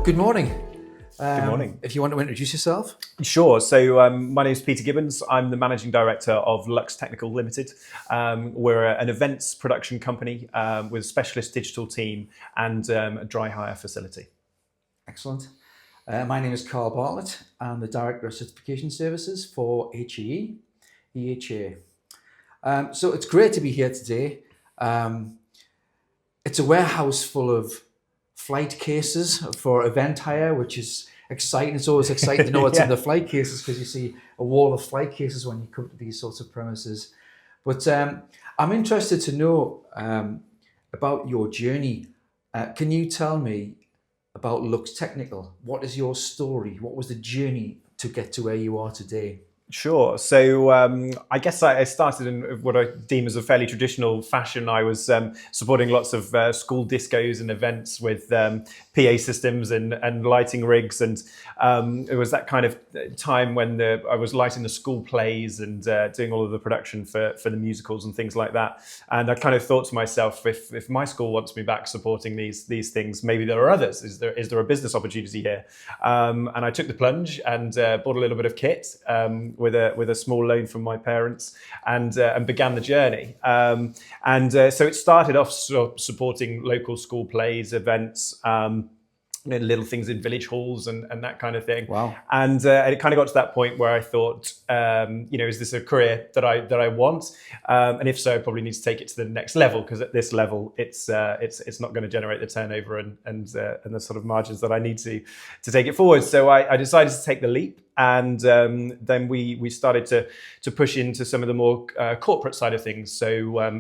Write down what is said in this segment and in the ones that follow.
Good morning. Good morning. If you want to introduce yourself. Sure. So my name is Peter Gibbons. I'm the managing director of LUX Technical Limited. We're an events production company with a specialist digital team and a dry hire facility. Excellent. My name is Carl Bartlett. I'm the Director of Certification Services for HAE EHA. So it's great to be here today. It's a warehouse full of flight cases for event hire, which is exciting. It's always exciting to know what's in the flight cases because you see a wall of flight cases when you come to these sorts of premises. But I'm interested to know about your journey. Can you tell me about LUX Technical? What is your story? What was the journey to get to where you are today? Sure. So I guess I started in what I deem as a fairly traditional fashion. I was supporting lots of school discos and events with PA systems and lighting rigs. And it was that kind of time when I was lighting the school plays and doing all of the production for the musicals and things like that. And I kind of thought to myself, if my school wants me back supporting these things, maybe there are others. Is there a business opportunity here? And I took the plunge and bought a little bit of kit. With a small loan from my parents and began the journey. So it started off sort of supporting local school plays, events, little things in village halls and that kind of thing. Wow. And it kind of got to that point where I thought, is this a career that I want? And if so, I probably need to take it to the next level, because at this level, it's not going to generate the turnover and the sort of margins that I need to take it forward. So I decided to take the leap. And then we started to push into some of the more corporate side of things. So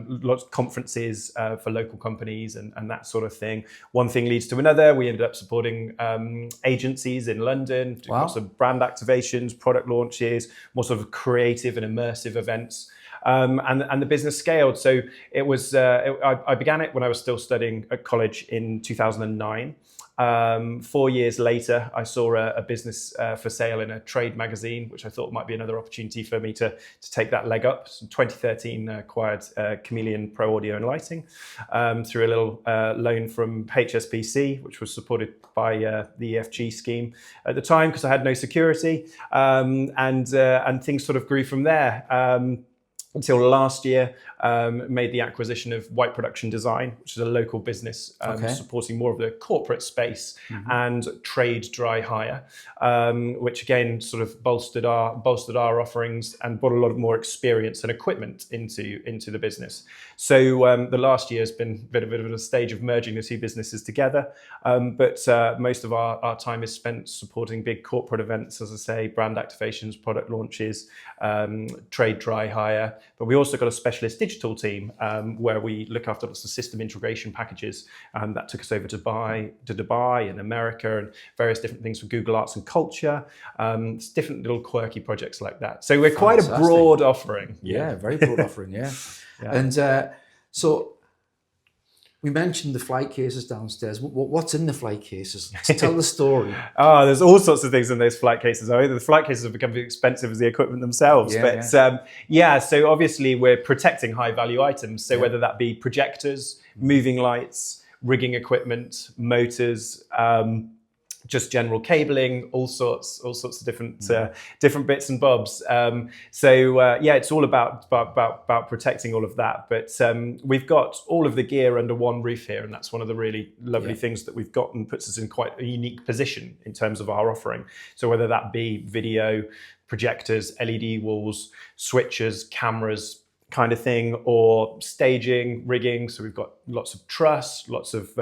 lots of conferences for local companies and that sort of thing. One thing leads to another. We ended up supporting agencies in London, Wow. lots of brand activations, product launches, more sort of creative and immersive events. And the business scaled. So it was. I began it when I was still studying at college in 2009. 4 years later, I saw a business for sale in a trade magazine, which I thought might be another opportunity for me to take that leg up. So in 2013, acquired Chameleon Pro Audio and Lighting through a little loan from HSBC, which was supported by the EFG scheme at the time because I had no security, and things sort of grew from there. Until last year, made the acquisition of White Production Design, which is a local business supporting more of the corporate space and trade dry hire, which again sort of bolstered our offerings and brought a lot of more experience and equipment into the business. So the last year has been a bit of a stage of merging the two businesses together, but most of our time is spent supporting big corporate events, as I say, brand activations, product launches, trade dry hire. But we also got a specialist digital team where we look after lots of system integration packages that took us over to Dubai and America and various different things for Google Arts and Culture, different little quirky projects like that. So we're quite a broad offering. Yeah, very broad offering, yeah. And so we mentioned the flight cases downstairs. What's in the flight cases? Tell the story. There's all sorts of things in those flight cases. I mean, the flight cases have become as expensive as the equipment themselves. So obviously we're protecting high value items. So whether that be projectors, moving lights, rigging equipment, motors, just general cabling, all sorts of different bits and bobs. It's all about protecting all of that. But we've got all of the gear under one roof here, and that's one of the really lovely things that we've got and puts us in quite a unique position in terms of our offering. So whether that be video, projectors, LED walls, switches, cameras, kind of thing, or staging, rigging. So we've got lots of truss, lots of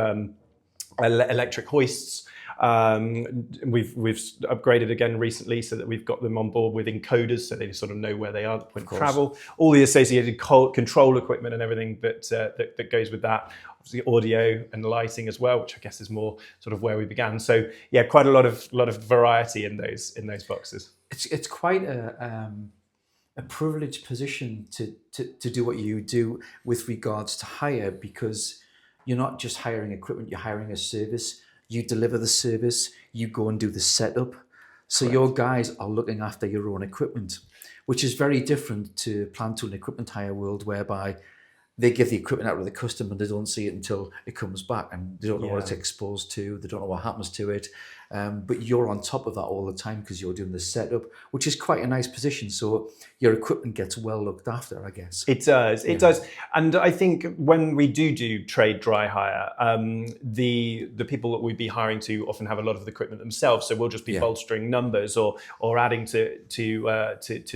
electric hoists. We've upgraded again recently so that we've got them on board with encoders so they sort of know where they are at the point of travel. All the associated control equipment and everything that goes with that. Obviously audio and lighting as well, which I guess is more sort of where we began. So yeah, quite a lot of variety in those boxes. It's quite a privileged position to do what you do with regards to hire, because you're not just hiring equipment, you're hiring a service. You deliver the service, you go and do the setup. So your guys are looking after your own equipment, which is very different to plant tool and equipment hire world, whereby they give the equipment out to the customer and they don't see it until it comes back, and they don't know what it's exposed to, they don't know what happens to it. But you're on top of that all the time because you're doing the setup, which is quite a nice position. So your equipment gets well looked after, I guess. It does. It does. And I think when we do trade dry hire, the people that we'd be hiring to often have a lot of the equipment themselves. So we'll just be bolstering numbers or adding to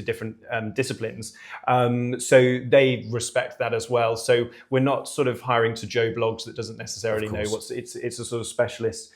different disciplines. So they respect that as well. So we're not sort of hiring to Joe Blogs that doesn't necessarily know what's. It's a sort of specialist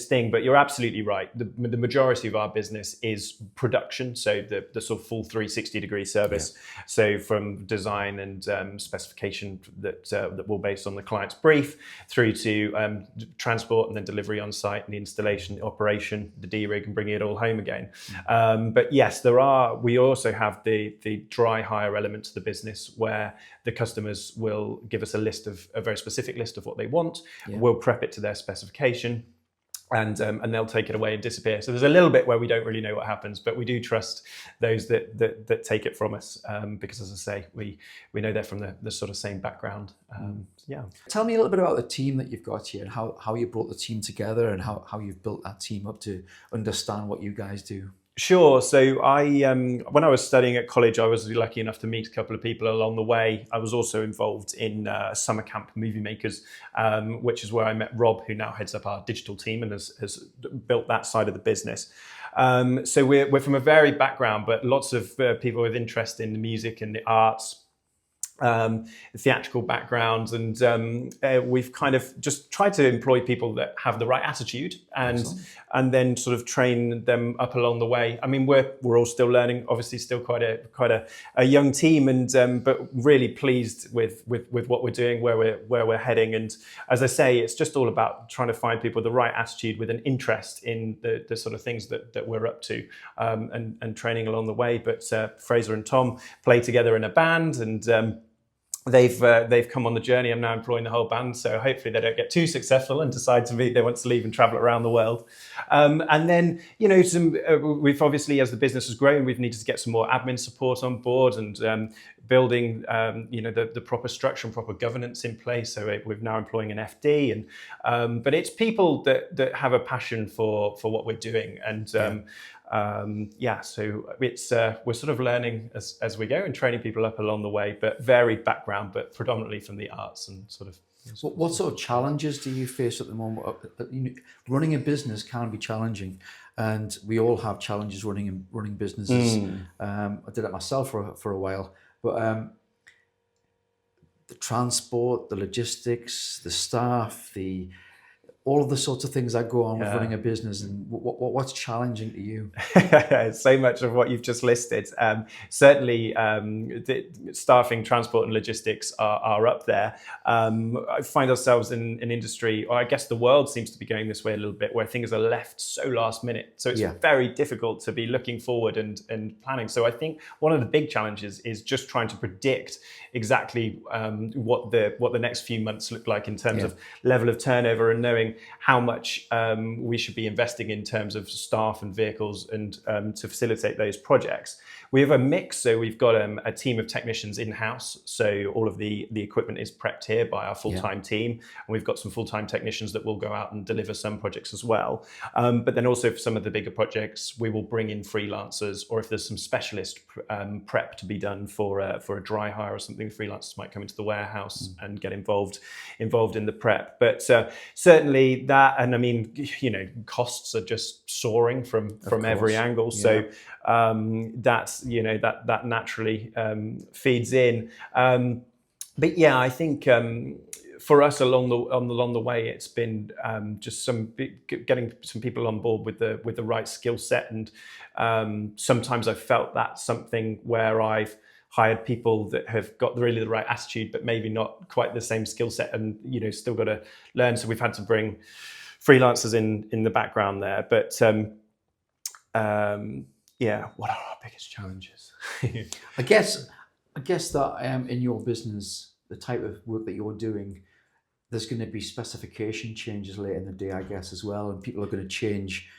thing. But you're absolutely right. The majority of our business is production, so the sort of full 360-degree service. So from design and specification that will based on the client's brief, through to transport and then delivery on site, and the installation, the operation, the D-rig, and bringing it all home again. But yes, we also have the dry hire element to the business, where the customers will give us a very specific list of what they want. We'll prep it to their specification. And they'll take it away and disappear. So there's a little bit where we don't really know what happens, but we do trust those that take it from us, because, as I say, we know they're from the sort of same background. Tell me a little bit about the team that you've got here, and how you brought the team together, and how you've built that team up to understand what you guys do. Sure. So when I was studying at college, I was lucky enough to meet a couple of people along the way. I was also involved in Summer Camp Movie Makers, which is where I met Rob, who now heads up our digital team and has built that side of the business. So we're from a varied background, but lots of people with interest in the music and the arts, theatrical backgrounds, and we've kind of just tried to employ people that have the right attitude and then sort of train them up along the way. I mean, we're all still learning, obviously still quite a young team, and but really pleased with what we're doing, where we're heading. And as I say, it's just all about trying to find people with the right attitude, with an interest in the sort of things that we're up to, and training along the way. But Fraser and Tom play together in a band, and they've come on the journey. I'm now employing the whole band, so hopefully they don't get too successful and decide they want to leave and travel around the world. And then, we've obviously, as the business has grown, we've needed to get some more admin support on board, and building the proper structure and proper governance in place. So we're now employing an FD, and but it's people that have a passion for what we're doing, and so it's we're sort of learning as we go and training people up along the way, but varied background, but predominantly from the arts and sort of. What sort of challenges do you face at the moment? Running a business can be challenging, and we all have challenges running businesses. I did it myself for a while, but the transport, the logistics, the staff, all of the sorts of things that go on with running a business, and what's challenging to you? So much of what you've just listed. Certainly, the staffing, transport, and logistics are up there. I find ourselves in an industry, or I guess the world seems to be going this way a little bit, where things are left so last minute. So it's very difficult to be looking forward and planning. So I think one of the big challenges is just trying to predict exactly what the next few months look like in terms of level of turnover, and knowing how much we should be investing in terms of staff and vehicles, and to facilitate those projects. We have a mix, so we've got a team of technicians in-house, so all of the equipment is prepped here by our full-time team, and we've got some full-time technicians that will go out and deliver some projects as well. But then also for some of the bigger projects, we will bring in freelancers, or if there's some specialist prep to be done for a dry hire or something, freelancers might come into the warehouse and get involved in the prep. But certainly that, and I mean, costs are just soaring from every angle. So that naturally feeds in. But yeah, I think for us along the way, it's been just getting some people on board with the right skill set, and sometimes I've felt that's something where I've hired people that have got really the right attitude, but maybe not quite the same skill set, and still got to learn. So we've had to bring freelancers in the background there. But what are our biggest challenges? I guess that in your business, the type of work that you're doing, there's going to be specification changes later in the day, I guess, as well, and people are going to change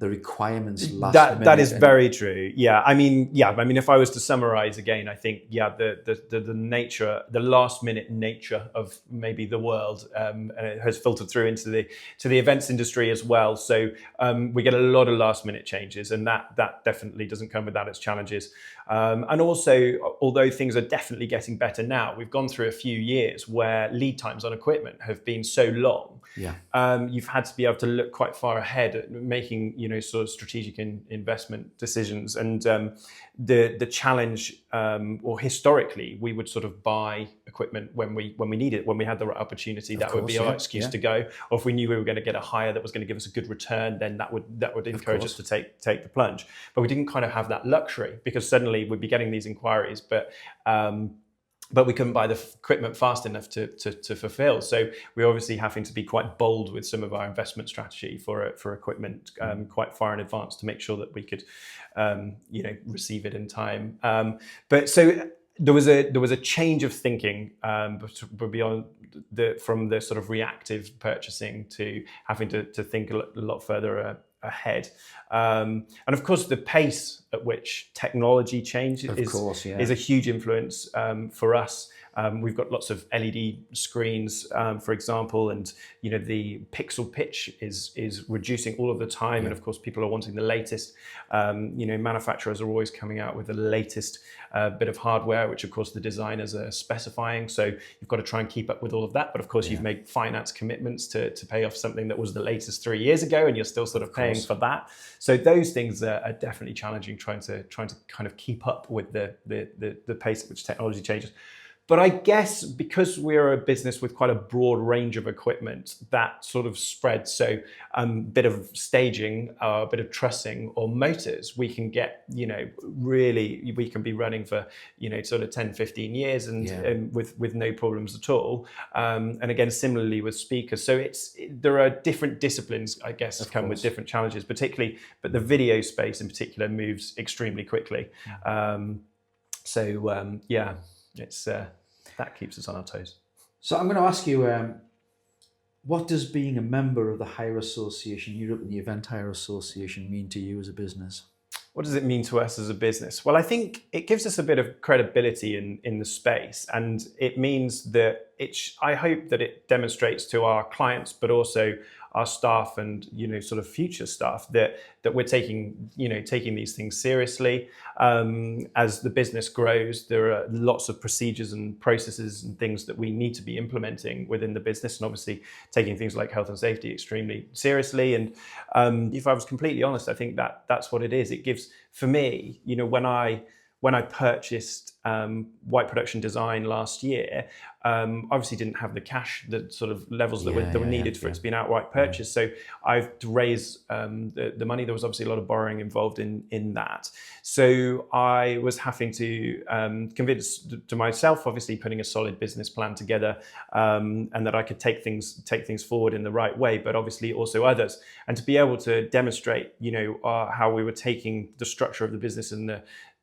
the requirements last minute. That is very true. Yeah. I mean, if I was to summarize again, I think, the nature, the last minute nature of maybe the world, and it has filtered through into the events industry as well. So we get a lot of last minute changes, and that definitely doesn't come without its challenges. And also, although things are definitely getting better now, we've gone through a few years where lead times on equipment have been so long. Yeah. You've had to be able to look quite far ahead at making, sort of strategic investment decisions. And the challenge, or historically, we would sort of buy equipment when we need it, when we had the right opportunity. That would be our excuse to go. Or if we knew we were going to get a hire that was going to give us a good return, then that would encourage us to take the plunge. But we didn't kind of have that luxury, because suddenly we'd be getting these inquiries, but we couldn't buy the equipment fast enough to fulfill. So we're obviously having to be quite bold with some of our investment strategy for equipment quite far in advance to make sure that we could, receive it in time. But so there was a change of thinking beyond from the sort of reactive purchasing to having to think a lot further ahead. And of course, the pace at which technology changes is a huge influence for us. We've got lots of LED screens, for example, and the pixel pitch is reducing all of the time. And of course, people are wanting the latest. Manufacturers are always coming out with the latest bit of hardware, which of course the designers are specifying. So you've got to try and keep up with all of that. But of course, you've made finance commitments to pay off something that was the latest 3 years ago, and you're still sort of paying for that. So those things are definitely challenging, trying to kind of keep up with the pace at which technology changes. But I guess because we're a business with quite a broad range of equipment, that sort of spread. So a bit of staging, a bit of trussing or motors, we can get, really, we can be running for, sort of 10, 15 years and with no problems at all. And again, similarly with speakers. So there are different disciplines, I guess, come with different challenges, but the video space in particular moves extremely quickly. It's that keeps us on our toes. So I'm going to ask you, what does being a member of the Hire Association Europe and the Event Hire Association mean to you as a business? What does it mean to us as a business? Well, I think it gives us a bit of credibility in the space, and it means that I hope that it demonstrates to our clients, but also our staff and sort of future staff that we're taking these things seriously. As the business grows, there are lots of procedures and processes and things that we need to be implementing within the business, and obviously taking things like health and safety extremely seriously. And if I was completely honest, I think that's what it is. It gives, for me, when I purchased White Production Design last year, obviously didn't have the cash, the sort of levels that were needed for it to be an outright purchase. So I've to raise the money. There was obviously a lot of borrowing involved in that. So I was having to convince to myself, obviously putting a solid business plan together, and that I could take things forward in the right way, but obviously also others, and to be able to demonstrate, how we were taking the structure of the business and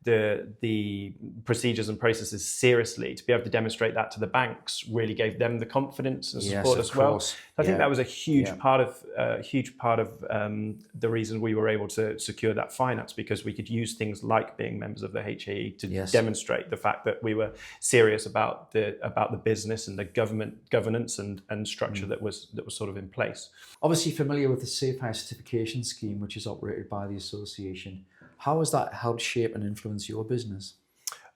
the procedures and processes seriously, to be able to demonstrate that to the banks really gave them the confidence and support as well. So I think that was a huge part of the reason we were able to secure that finance, because we could use things like being members of the HAE to demonstrate the fact that we were serious about the business and the governance and structure that was sort of in place. Obviously familiar with the Safe Hire certification scheme, which is operated by the association. How has that helped shape and influence your business?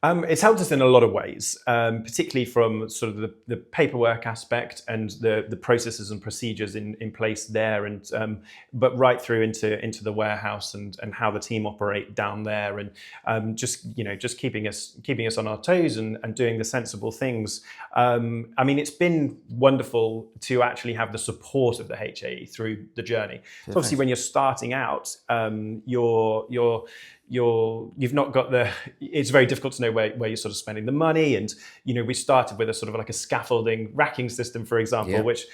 It's helped us in a lot of ways, particularly from sort of the paperwork aspect and the processes and procedures in place there, and but right through into the warehouse and how the team operate down there, and just keeping us on our toes and doing the sensible things. I mean, it's been wonderful to actually have the support of the HAE through the journey. So obviously, when you're starting out, you've not got it's very difficult to know where you're sort of spending the money. And, we started with a sort of like a scaffolding racking system, for example, which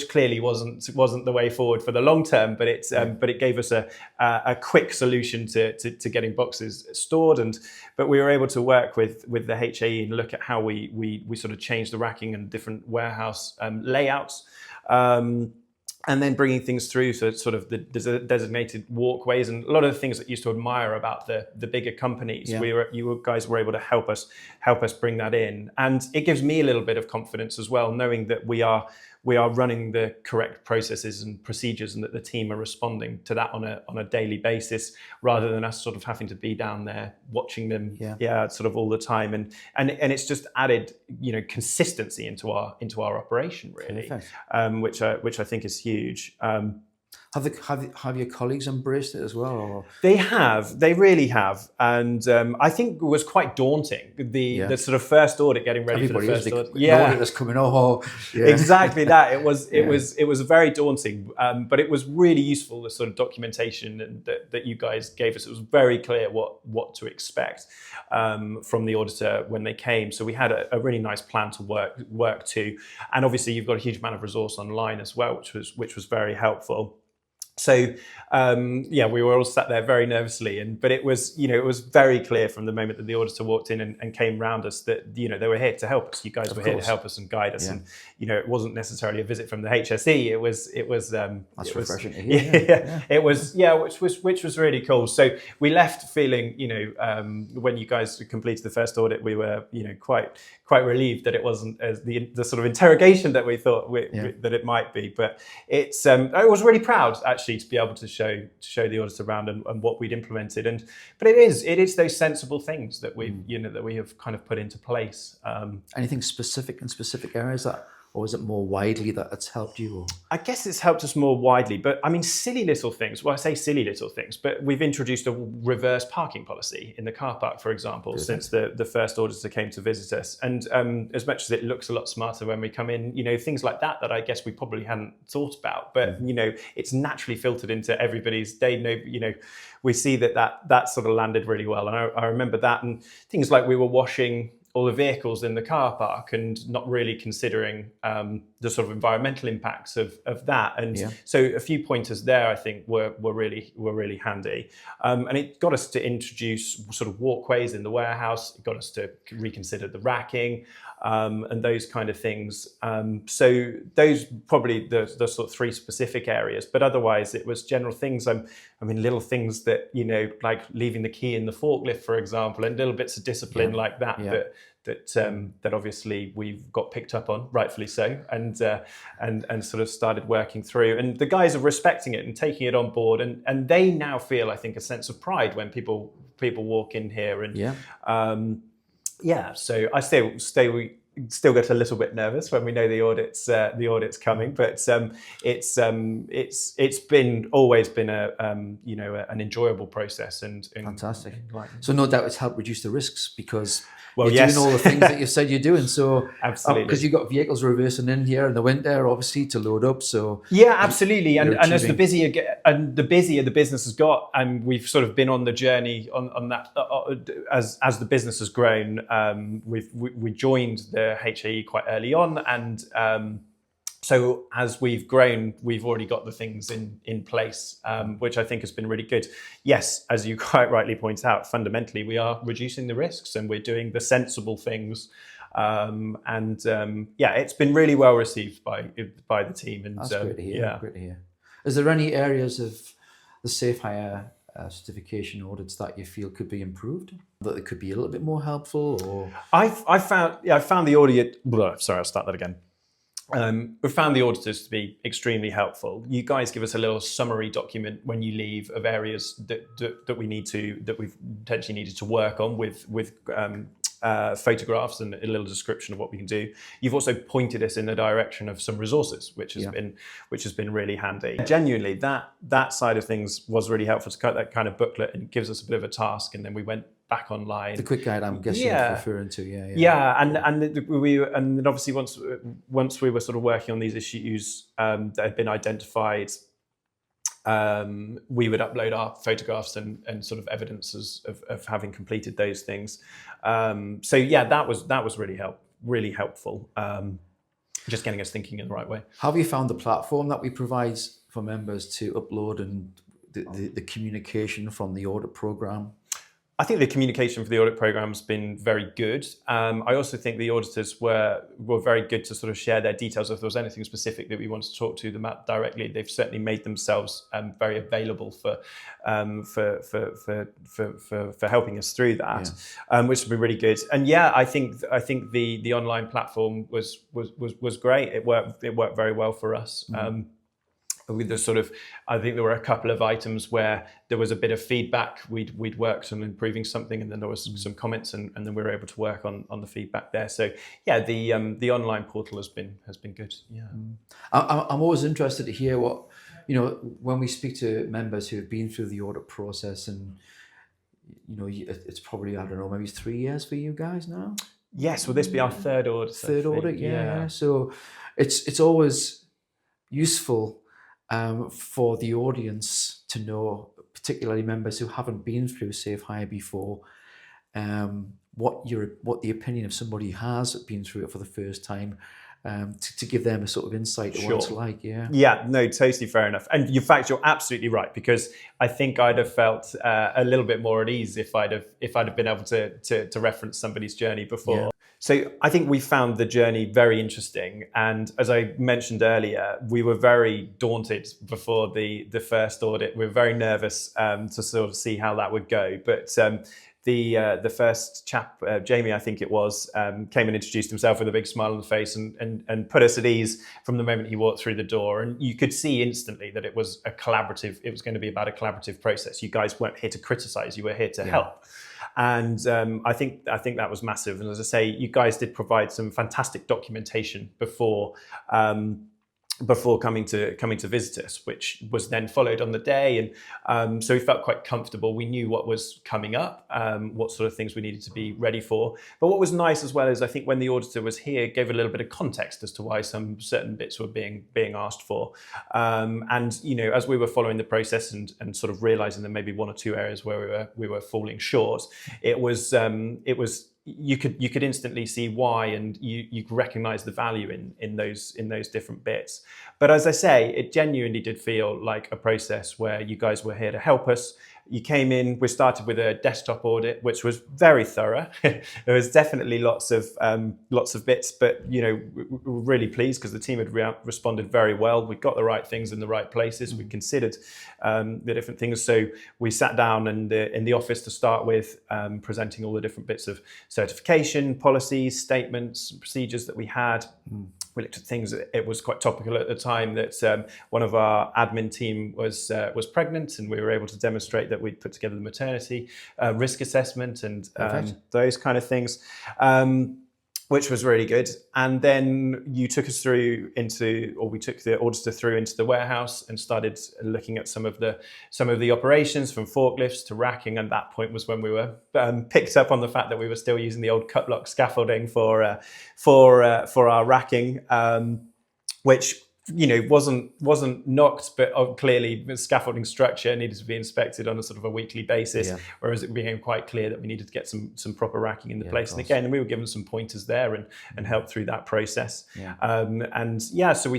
clearly wasn't the way forward for the long term, but it gave us a quick solution to getting boxes stored. But we were able to work with the HAE and look at how we sort of changed the racking and different warehouse layouts. and then bringing things through, so it's sort of the designated walkways and a lot of the things that you used to admire about the bigger companies. You guys were able to help us bring that in, and it gives me a little bit of confidence as well, knowing that we are running the correct processes and procedures, and that the team are responding to that on a daily basis, rather than us sort of having to be down there watching them, sort of all the time. And it's just added, consistency into our operation, really, which I think is huge. Have your colleagues embraced it as well? Or? They really have, and I think it was quite daunting. The sort of first audit, getting ready for the first audit. Audit that's coming on. Exactly that. It was very daunting, but it was really useful. The sort of documentation that you guys gave us, it was very clear what to expect from the auditor when they came. So we had a really nice plan to work to, and obviously you've got a huge amount of resource online as well, which was very helpful. So we were all sat there very nervously, but it was very clear from the moment that the auditor walked in and came round us that they were here to help us. You guys were here to help us and guide us, and it wasn't necessarily a visit from the HSE. It was that's refreshing to hear. It was which was really cool. So we left feeling when you guys completed the first audit, we were quite relieved that it wasn't as the sort of interrogation that we thought that it might be. But I was really proud actually to be able to show the audit around and what we'd implemented. But it is those sensible things that we have kind of put into place. Anything specific in specific areas or is it more widely that it's helped you? Or? I guess it's helped us more widely, but I mean, silly little things. Well, I say silly little things, but we've introduced a reverse parking policy in the car park, for example, since the first auditor came to visit us. And as much as it looks a lot smarter when we come in, things like that I guess we probably hadn't thought about, but it's naturally filtered into everybody's day. We see that sort of landed really well. And I remember that, and things like we were washing all the vehicles in the car park and not really considering the sort of environmental impacts of that. And so a few pointers there, I think, were really handy. And it got us to introduce sort of walkways in the warehouse. It got us to reconsider the racking and those kind of things. So those probably the sort of three specific areas, but otherwise it was general things. Little things that, like leaving the key in the forklift, for example, and little bits of discipline like that, that obviously we've got picked up on, rightfully so, and sort of started working through. And the guys are respecting it and taking it on board, and they now feel, I think, a sense of pride when people walk in here. And so I still get a little bit nervous when we know the audit's coming, but it's always been an enjoyable process and fantastic. So no doubt it's helped reduce the risks because you're doing all the things that you said you're doing. So absolutely, because you've got vehicles reversing in here in the winter, obviously to load up. So absolutely, and as the busier the business has got, and we've sort of been on the journey on that as the business has grown. We joined the HAE quite early on, and so as we've grown, we've already got the things in place, which I think has been really good. Yes, as you quite rightly point out, fundamentally we are reducing the risks and we're doing the sensible things. It's been really well received by the team. And that's great to hear. Great to hear. Is there any areas of the Safe Hire certification audits that you feel could be improved, that it could be a little bit more helpful? Or I found the audit. Sorry, I'll start that again. We found the auditors to be extremely helpful. You guys give us a little summary document when you leave of areas that we've potentially needed to work on with photographs and a little description of what we can do. You've also pointed us in the direction of some resources, which has been really handy. Genuinely, that side of things was really helpful to cut that kind of booklet, and gives us a bit of a task, and then we went back online. The quick guide, I'm guessing you're referring to, and obviously once we were sort of working on these issues that had been identified, we would upload our photographs and sort of evidences of having completed those things. That was really helpful. Just getting us thinking in the right way. How have you found the platform that we provide for members to upload and the communication from the audit program? I think the communication for the audit program has been very good. I also think the auditors were very good to sort of share their details. If there was anything specific that we wanted to talk to them about directly, they've certainly made themselves very available for helping us through that, which has been really good. And yeah, I think the online platform was great. It worked very well for us. With the sort of, I think there were a couple of items where there was a bit of feedback. We'd worked on improving something, and then there was some comments, and then we were able to work on the feedback there. So yeah, the online portal has been good. Yeah, I'm always interested to hear what, when we speak to members who have been through the audit process, and it's probably, I don't know, maybe 3 years for you guys now. Yes, will this be our third audit? Third audit, yeah. So it's always useful for the audience to know, particularly members who haven't been through Safe Hire before, what the opinion of somebody who has been through it for the first time, to give them a sort of insight of what it's like. Yeah, no, totally fair enough. And in fact, you're absolutely right, because I think I'd have felt a little bit more at ease if I'd have been able to reference somebody's journey before. Yeah. So I think we found the journey very interesting. And as I mentioned earlier, we were very daunted before the first audit. We were very nervous to sort of see how that would go. But the first chap, Jamie, I think it was, came and introduced himself with a big smile on the face and put us at ease from the moment he walked through the door. And you could see instantly that it was it was going to be about a collaborative process. You guys weren't here to criticize, you were here to help. And I think that was massive. And as I say, you guys did provide some fantastic documentation before coming to visit us, which was then followed on the day. And so we felt quite comfortable. We knew what was coming up, what sort of things we needed to be ready for. But what was nice as well is, I think when the auditor was here, gave a little bit of context as to why some certain bits were being asked for. And as we were following the process and sort of realizing there may be one or two areas where we were falling short, it was you could instantly see why, and you recognize the value in those different bits. But as I say, it genuinely did feel like a process where you guys were here to help us. You came in, we started with a desktop audit, which was very thorough. There was definitely lots of bits, but we were really pleased because the team had responded very well. We got the right things in the right places. We considered the different things. So we sat down in the office to start with, presenting all the different bits of certification, policies, statements, procedures that we had. We looked at things. It was quite topical at the time that one of our admin team was pregnant, and we were able to demonstrate that we'd put together the maternity risk assessment and those kind of things, which was really good. And then you took us through we took the auditor through into the warehouse and started looking at some of the operations, from forklifts to racking. And that point was when we were picked up on the fact that we were still using the old cut block scaffolding for our racking, which wasn't knocked, but clearly the scaffolding structure needed to be inspected on a sort of a weekly basis, whereas it became quite clear that we needed to get some proper racking into place. And again, we were given some pointers there and helped through that process. So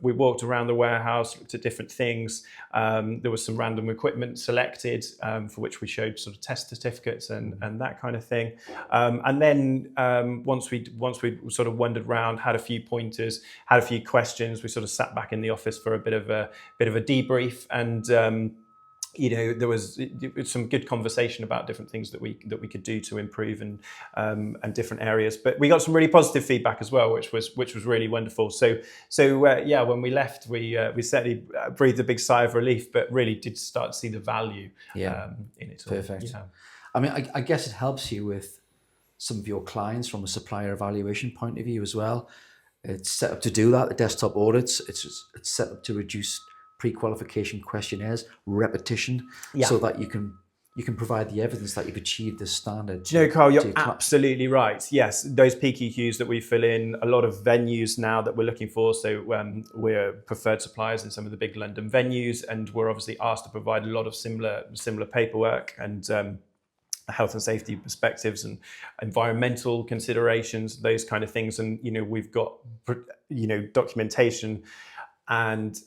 we walked around the warehouse, looked at different things. There was some random equipment selected, for which we showed sort of test certificates and that kind of thing. And then once we sort of wandered around, had a few pointers, had a few questions, we sort of sat back in the office for a bit of a debrief, and there was some good conversation about different things that we could do to improve and different areas. But we got some really positive feedback as well, which was really wonderful. So when we left, we certainly breathed a big sigh of relief, but really did start to see the value in it. Perfect. I mean, I guess it helps you with some of your clients from a supplier evaluation point of view as well. It's set up to do that, the desktop audits. It's set up to reduce pre-qualification questionnaires, repetition, so that you can provide the evidence that you've achieved this standard. Carl, you're absolutely right. Yes, those PQQs that we fill in, a lot of venues now that we're looking for. So we're preferred suppliers in some of the big London venues, and we're obviously asked to provide a lot of similar paperwork and health and safety perspectives and environmental considerations, those kind of things. And, we've got, documentation and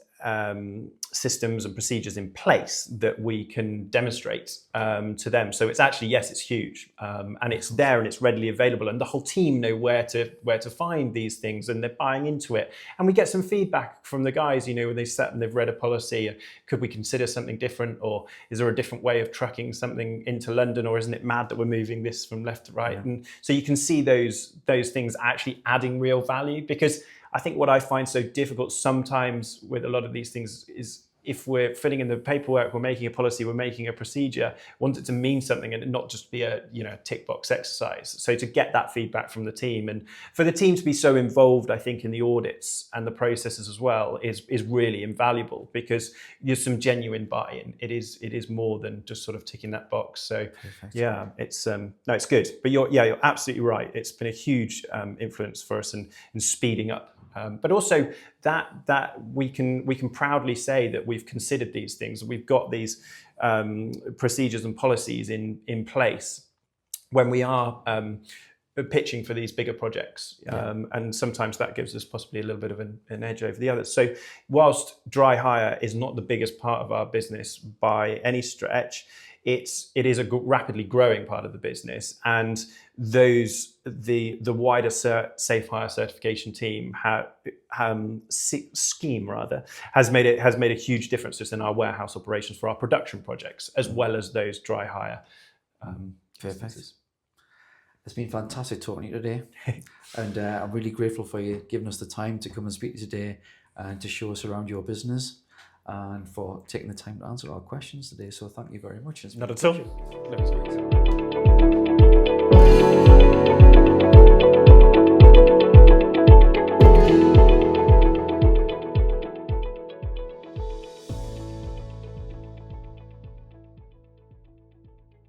systems and procedures in place that we can demonstrate to them. So it's actually, yes, it's huge, and it's there and it's readily available, and the whole team know where to find these things, and they're buying into it. And we get some feedback from the guys, when they sat and they've read a policy, could we consider something different, or is there a different way of trucking something into London, or isn't it mad that we're moving this from left to right? And so you can see those things actually adding real value, because I think what I find so difficult sometimes with a lot of these things is, if we're filling in the paperwork, we're making a policy, we're making a procedure, want it to mean something and not just be a tick box exercise. So to get that feedback from the team, and for the team to be so involved, I think, in the audits and the processes as well is really invaluable, because there's some genuine buy-in. It is more than just sort of ticking that box. So perfect. Yeah, it's good. But you're absolutely right. It's been a huge influence for us in speeding up. But also that we can proudly say that we've considered these things. We've got these procedures and policies in place when we are pitching for these bigger projects. And sometimes that gives us possibly a little bit of an edge over the others. So whilst dry hire is not the biggest part of our business by any stretch, it is a rapidly growing part of the business, and the wider Safe Hire certification team scheme has made a huge difference just in our warehouse operations for our production projects, as well as those dry hire. Perfect. It's been fantastic talking to you today, and I'm really grateful for you giving us the time to come and speak to you today and to show us around your business, and for taking the time to answer our questions today. So thank you very much. Not at all.